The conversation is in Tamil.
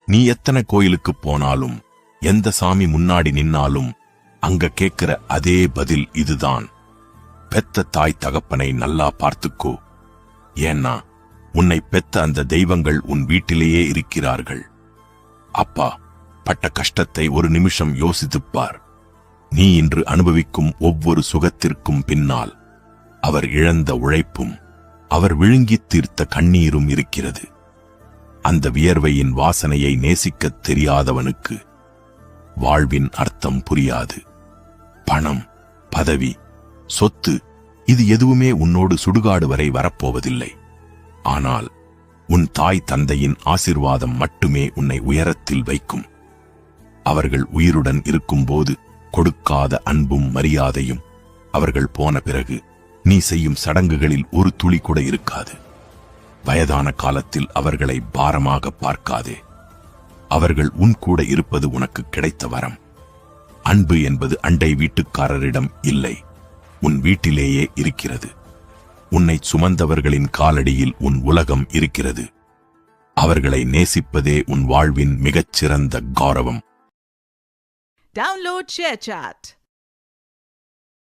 நீ எத்தனை கோயிலுக்கு போனாலும், எந்த சாமி முன்னாடி நின்னாலும் அங்க கேட்கிற அதே பதில் இதுதான். பெத்த தாய் தகப்பனை நல்லா பார்த்துக்கோ. ஏன்னா உன்னை பெத்த அந்த தெய்வங்கள் உன் வீட்டிலேயே இருக்கிறார்கள். அப்பா பட்ட கஷ்டத்தை ஒரு நிமிஷம் யோசித்துப்பார். நீ இன்று அனுபவிக்கும் ஒவ்வொரு சுகத்திற்கும் பின்னால் அவர் இழந்த உழைப்பும் அவர் விழுங்கித் தீர்த்த கண்ணீரும் இருக்கிறது. அந்த வியர்வையின் வாசனையை நேசிக்கத் தெரியாதவனுக்கு வாழ்வின் அர்த்தம் புரியாது. பணம், பதவி, சொத்து இது எதுவுமே உன்னோடு சுடுகாடு வரை வரப்போவதில்லை. ஆனால் உன் தாய் தந்தையின் ஆசிர்வாதம் மட்டுமே உன்னை உயரத்தில் வைக்கும். அவர்கள் உயிருடன் இருக்கும்போது கொடுக்காத அன்பும் மரியாதையும் அவர்கள் போன பிறகு நீ செய்யும் சடங்குகளில் ஒரு துளி கூட இருக்காது. வயதான காலத்தில் அவர்களை பாரமாக பார்க்காதே. அவர்கள் உன் கூட இருப்பது உனக்கு கிடைத்த வரம். அன்பு என்பது அண்டை வீட்டுக்காரரிடம் இல்லை, உன் வீட்டிலேயே இருக்கிறது. உன்னை சுமந்தவர்களின் காலடியில் உன் உலகம் இருக்கிறது. அவர்களை நேசிப்பதே உன் வாழ்வின் மிகச்சிறந்த கௌரவம். Download ShareChat.